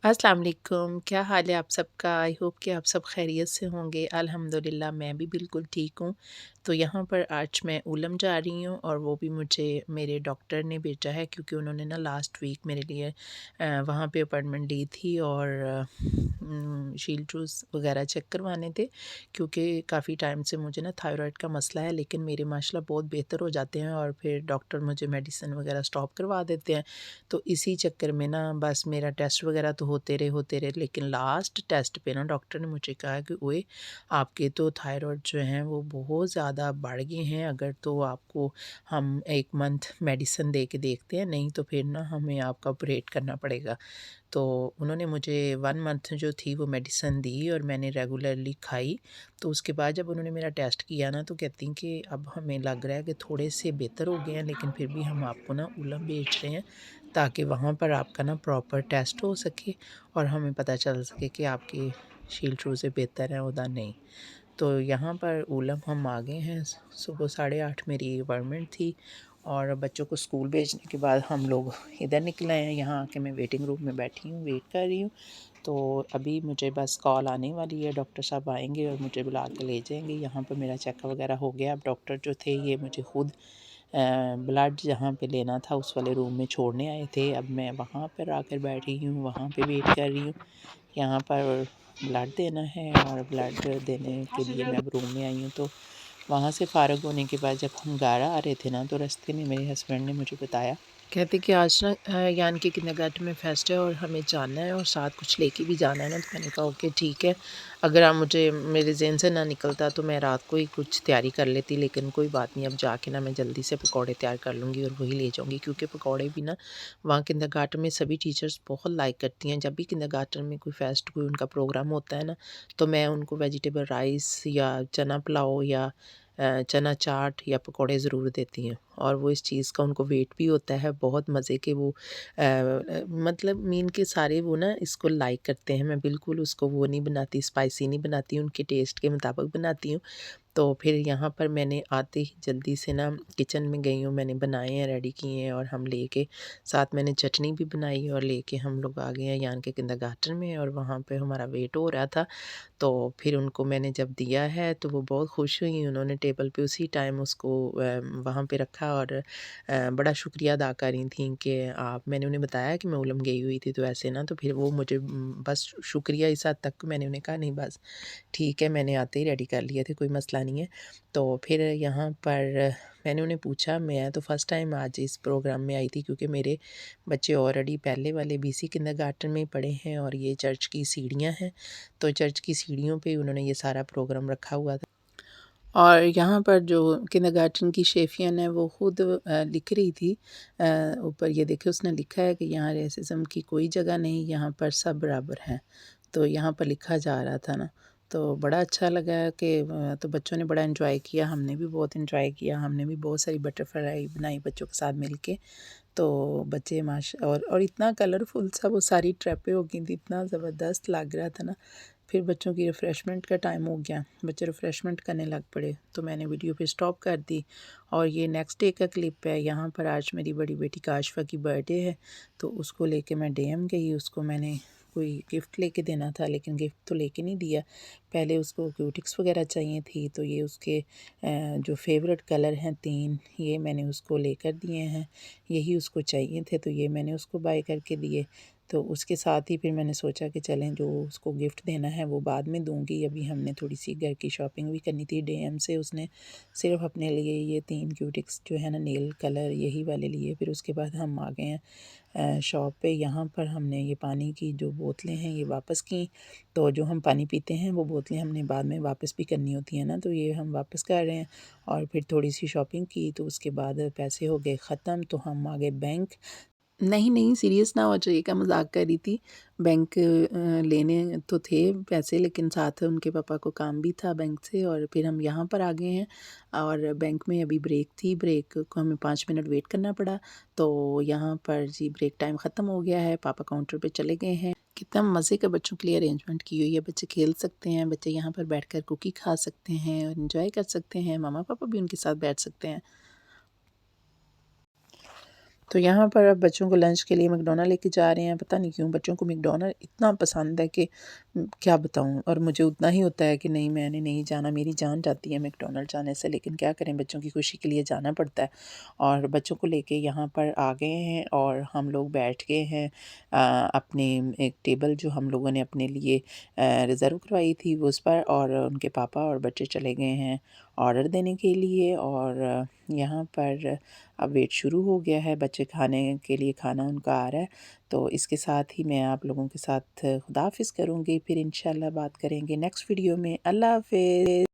अस्सलाम वालेकुम, क्या हाल है आप सबका? आई होप कि आप सब खैरियत से होंगे। अल्हम्दुलिल्लाह मैं भी बिल्कुल ठीक हूँ। तो यहाँ पर आज मैं ऊलम जा रही हूँ और वो भी मुझे मेरे डॉक्टर ने भेजा है क्योंकि उन्होंने ना लास्ट वीक मेरे लिए वहाँ पे अपॉइंटमेंट ली थी और शील्ड्रूस वगैरह चेक करवाने थे क्योंकि काफ़ी टाइम से मुझे ना थायराइड का मसला है, लेकिन मेरे माशाल्लाह बहुत बेहतर हो जाते हैं और फिर डॉक्टर मुझे मेडिसिन वगैरह स्टॉप करवा देते हैं। तो इसी चक्कर में ना बस मेरा टेस्ट वगैरह तो होते रहे लेकिन लास्ट टेस्ट पे ना डॉक्टर ने मुझे कहा कि ओए आपके तो थायराइड जो हैं वो बहुत ज़्यादा बढ़ गए हैं, अगर तो आपको हम 1 मंथ मेडिसिन दे के देखते हैं, नहीं तो फिर ना हमें आपका ऑपरेट करना पड़ेगा। तो उन्होंने मुझे 1 मंथ जो थी वो मेडिसिन दी और मैंने रेगुलरली खाई। तो उसके बाद जब उन्होंने मेरा टेस्ट किया ना तो कहती हैं कि अब हमें लग रहा है कि थोड़े से बेहतर हो गए हैं, लेकिन फिर भी हम आपको ना ऊलम भेज रहे हैं ताकि वहाँ पर आपका ना प्रॉपर टेस्ट हो सके और हमें पता चल सके कि आपकी शील्ड से बेहतर है उदा नहीं। तो यहाँ पर ऊलम हम आ गए हैं। सुबह 8:30 मेरी अपॉइंटमेंट थी और बच्चों को स्कूल भेजने के बाद हम लोग इधर निकले हैं। यहाँ आके मैं वेटिंग रूम में बैठी हूँ, वेट कर रही हूँ। तो अभी मुझे बस कॉल आने वाली है, डॉक्टर साहब आएँगे और मुझे बुला के ले जाएँगे। यहाँ पर मेरा चेकअप वगैरह हो गया। अब डॉक्टर जो थे ये मुझे खुद ब्लड जहाँ पे लेना था उस वाले रूम में छोड़ने आए थे। अब मैं वहाँ पर आकर बैठी हूँ, वहाँ पे वेट कर रही हूँ। यहाँ पर ब्लड देना है और ब्लड देने के लिए मैं अब रूम में आई हूँ। तो वहाँ से फ़ारिग होने के बाद जब हम घर आ रहे थे ना तो रास्ते में मेरे हस्बैंड ने मुझे बताया, कहते कि आज ना यान के किंडरगार्टन में फेस्ट है और हमें जाना है और साथ कुछ लेके भी जाना है ना। तो मैंने कहा ओके ठीक है, अगर आप मुझे मेरे ज़हन से ना निकलता तो मैं रात को ही कुछ तैयारी कर लेती, लेकिन कोई बात नहीं, अब जाके ना मैं जल्दी से पकौड़े तैयार कर लूँगी और वही ले जाऊँगी क्योंकि पकौड़े भी ना वहाँ किंडरगार्टन में सभी टीचर्स बहुत लाइक करती हैं। जब भी किंडरगार्टन में कोई फेस्ट कोई उनका प्रोग्राम होता है ना तो मैं उनको वेजिटेबल राइस या चना पुलाव या चना चाट या पकौड़े ज़रूर देती हैं और वो इस चीज़ का उनको वेट भी होता है बहुत मज़े के। वो मतलब मीन के सारे वो ना इसको लाइक करते हैं। मैं बिल्कुल उसको वो नहीं बनाती, स्पाइसी नहीं बनाती, उनके टेस्ट के मुताबिक बनाती हूँ। तो फिर यहाँ पर मैंने आते ही जल्दी से ना किचन में गई हूँ, मैंने बनाए हैं, रेडी किए हैं और हम लेके साथ मैंने चटनी भी बनाई और लेके हम लोग आ गए हैं यान के किंडरगार्टन में और वहाँ पे हमारा वेट हो रहा था। तो फिर उनको मैंने जब दिया है तो वो बहुत खुश हुई, उन्होंने टेबल पे उसी टाइम उसको वहाँ पे रखा और बड़ा शुक्रिया अदा कर रही थी कि आप, मैंने उन्हें बताया कि मैं उलम गई हुई थी तो ऐसे ना, तो फिर वो मुझे बस शुक्रिया इस हद तक मैंने उन्हें कहा नहीं बस ठीक है, मैंने आते ही रेडी कर लिए थे, कोई मसला नहीं है। तो फिर यहाँ पर मैंने उन्हें पूछा, मैं तो फर्स्ट टाइम आज इस प्रोग्राम में आई थी क्योंकि मेरे बच्चे ऑलरेडी पहले वाले बीसी किंडरगार्टन में ही पढ़े हैं और ये चर्च की सीढ़ियाँ हैं, तो चर्च की सीढ़ियों पे उन्होंने ये सारा प्रोग्राम रखा हुआ था। और यहाँ पर जो किंडरगार्टन की शेफ़ियन है वो खुद लिख रही थी, ऊपर ये देखिए उसने लिखा है कि यहाँ रेसिज़्म की कोई जगह नहीं, यहाँ पर सब बराबर हैं। तो यहाँ पर लिखा जा रहा था ना, तो बड़ा अच्छा लगा कि तो बच्चों ने बड़ा एंजॉय किया, हमने भी बहुत एंजॉय किया, हमने भी बहुत सारी बटरफ्लाई बनाई बच्चों के साथ मिलके। तो बच्चे माशा और इतना कलरफुल सा वो सारी ट्रैपें हो गई थी, इतना ज़बरदस्त लग रहा था ना। फिर बच्चों की रिफ़्रेशमेंट का टाइम हो गया, बच्चे रिफ़्रेशमेंट करने लग पड़े, तो मैंने वीडियो पे स्टॉप कर दी। और ये नेक्स्ट डे का क्लिप है। यहाँ पर आज मेरी बड़ी बेटी काशफ़ा की बर्थडे है, तो उसको लेके मैं डीएम गई, उसको मैंने कोई गिफ्ट लेके देना था, लेकिन गिफ्ट तो लेके नहीं दिया। पहले उसको क्यूटिक्स वगैरह चाहिए थी, तो ये उसके जो फेवरेट कलर हैं 3, ये मैंने उसको लेकर दिए हैं। यही उसको चाहिए थे, तो ये मैंने उसको बाय करके दिए। तो उसके साथ ही फिर मैंने सोचा कि चलें जो उसको गिफ्ट देना है वो बाद में दूँगी, अभी हमने थोड़ी-सी घर की शॉपिंग भी करनी थी डीएम से। उसने सिर्फ़ अपने लिए ये 3 क्यूटिक्स जो है ना नेल कलर यही वाले लिए। फिर उसके बाद हम आ गए हैं शॉप पे। यहाँ पर हमने ये पानी की जो बोतलें हैं ये वापस की, तो जो हम पानी पीते हैं वो बोतलें हमने बाद में वापस भी करनी होती हैं ना, तो ये हम वापस कर रहे हैं। और फिर थोड़ी-सी शॉपिंग की, तो उसके बाद पैसे हो गए ख़त्म, तो हम आ गए बैंक। नहीं, नहीं सीरियस ना हो जाइएगा, मज़ाक कर रही थी। बैंक लेने तो थे पैसे, लेकिन साथ उनके पापा को काम भी था बैंक से और फिर हम यहाँ पर आ गए हैं। और बैंक में अभी ब्रेक थी, ब्रेक को हमें 5 मिनट वेट करना पड़ा। तो यहाँ पर जी ब्रेक टाइम ख़त्म हो गया है, पापा काउंटर पे चले गए हैं। कितना मज़े का बच्चों के लिए अरेंजमेंट की हुई है, बच्चे खेल सकते हैं, बच्चे यहाँ पर बैठकर कुकी खा सकते हैं और एन्जॉय कर सकते हैं, मम्मा-पापा भी उनके साथ बैठ सकते हैं। तो यहाँ पर अब बच्चों को लंच के लिए मैकडॉनल्ड लेके जा रहे हैं। पता नहीं क्यों बच्चों को मैकडॉनल्ड इतना पसंद है कि क्या बताऊँ। और मुझे उतना ही होता है कि नहीं, मैंने नहीं जाना, मेरी जान जाती है मैकडॉनल्ड जाने से, लेकिन क्या करें, बच्चों की खुशी के लिए जाना पड़ता है। और बच्चों को लेके यहाँ पर आ गए हैं और हम लोग बैठ गए हैं अपने एक टेबल जो हम लोगों ने अपने लिए रिज़र्व करवाई थी वो उस पर, और उनके पापा और बच्चे चले गए हैं ऑर्डर देने के लिए। और यहाँ पर अब वेट शुरू हो गया है, बच्चे खाने के लिए खाना उनका आ रहा है। तो इसके साथ ही मैं आप लोगों के साथ खुदा हाफ़िज़ करूँगी, फिर इंशाल्लाह बात करेंगे नेक्स्ट वीडियो में। अल्लाह हाफ़िज़।